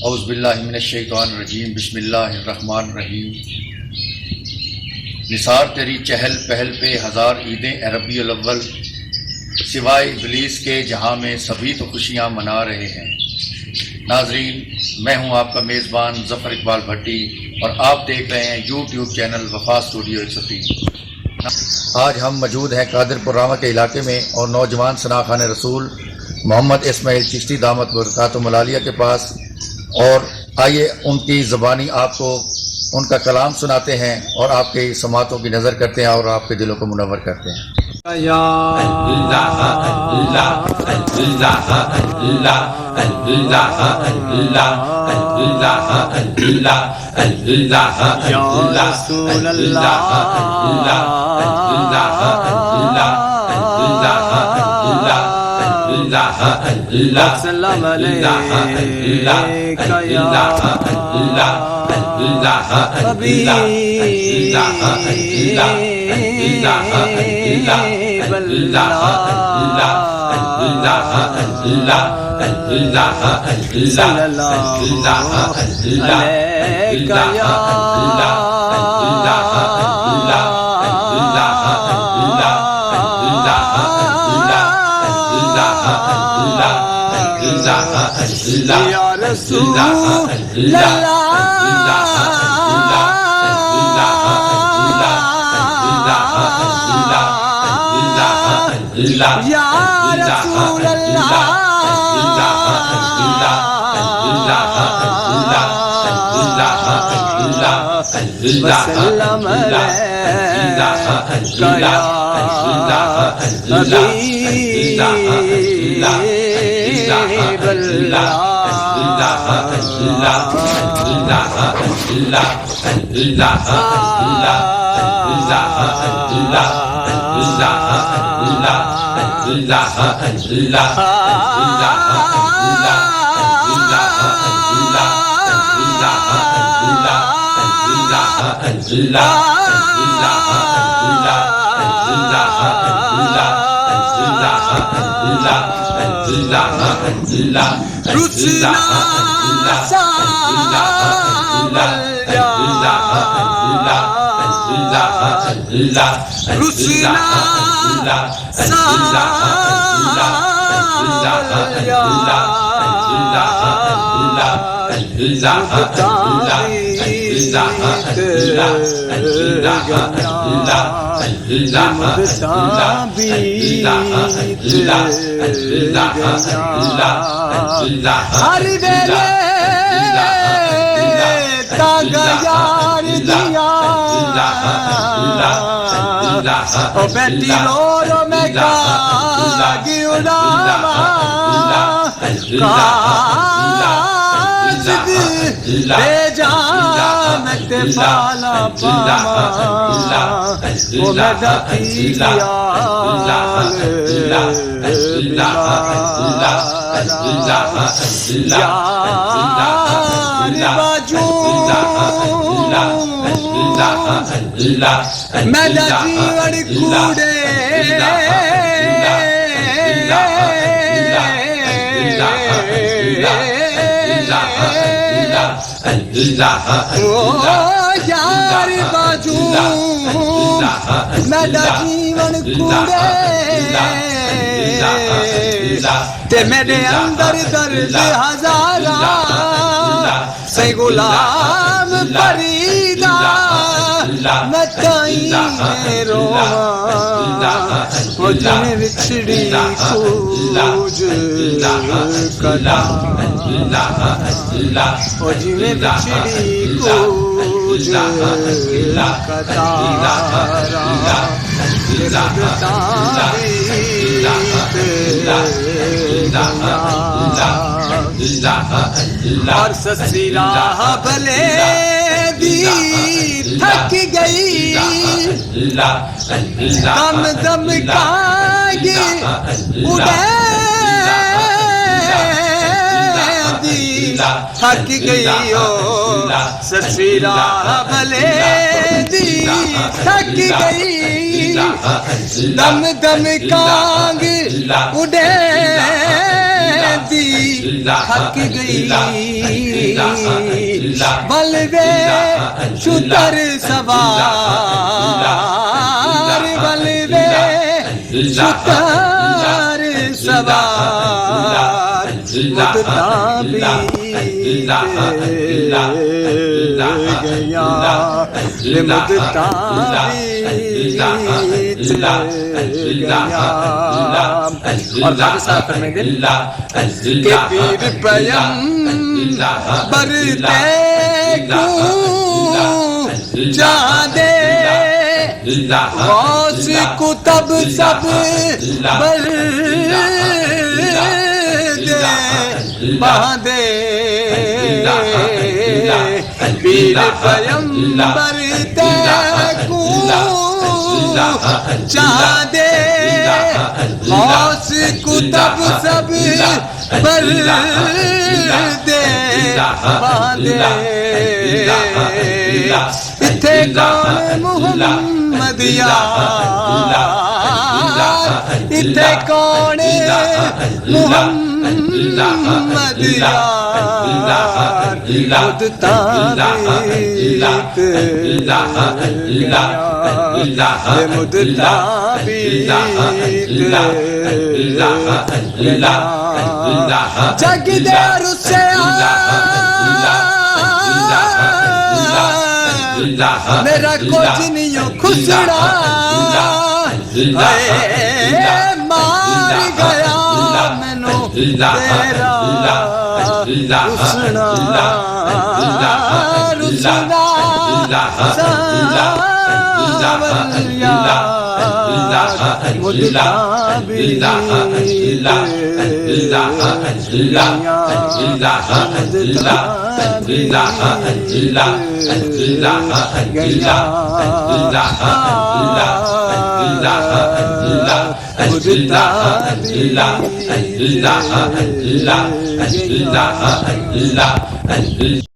औज़ुबिल्लाहि मिनश्शैतानिर्रजीम बिस्मिल्लाहिर्रहमानिर्रहीम। निसार तेरी चहल पहल पे हज़ार ईदें रबीउल अव्वल, सिवाय इब्लीस के जहाँ में सभी तो खुशियाँ मना रहे हैं। नाजरीन, मैं हूँ आपका मेज़बान ज़फ़र इकबाल भट्टी और आप देख रहे हैं यूट्यूब चैनल वफा स्टूडियो 103। आज हम मौजूद हैं कादिरपुर रामा के इलाके में और नौजवान सना खान रसूल मोहम्मद इस्माइल चिश्ती दामत बरकातुहू मलालिया के पास, और आइए उनकी ज़बानी आपको उनका कलाम सुनाते हैं और आपके समातों की नज़र करते हैं और आपके दिलों को मुनव्वर करते हैं। सल्लम अलैका या या रसूल अल्लाह, या रसूल वसल्लम अलैका या रुचना हर वेले तागा यार दिया ओ बेटी रो रो मैं कागी उड़ावा काश बेजान ते पाला पामा ओ मैं दती बाजू मेरा जीवन कूड़े ओ यार बाजू मेरा जीवन कूड़े ते मेरे अंदर दर्द हजारा से गुलाम फरीदा मैं ताई रोवा वो जिन्हें विछड़ी कूज कदा वो जिन्हें विछड़ी कूज कदारा और ससुरा भले दी थक गई दम दम कागे उड़े दी थक गई ओ ससुरा भले दी थक गई दम दम काग उड़े दी थक गई बलवे शुतर सवार बलवे शुतर सवार मुद्दा बीत गया रे मुद्दा बीत गया। और बाकी साहब फरमाएंगे के पीर पयम बरते को चाँदे गौस कुतब सब बर बांधे पीर पैगंबर को चाँदे गौस कुतब सब पर दे बांधे इथे कौन मुहम्मद यार इथे कौन मुहम्मद यार खुद ताबीत मुद ताबीत जग दे रुसे मेरा कुछ नहीं खुसड़ा मार गया मैनू तेरा रुसना रुसना सावलिया मुद्दा बीत गया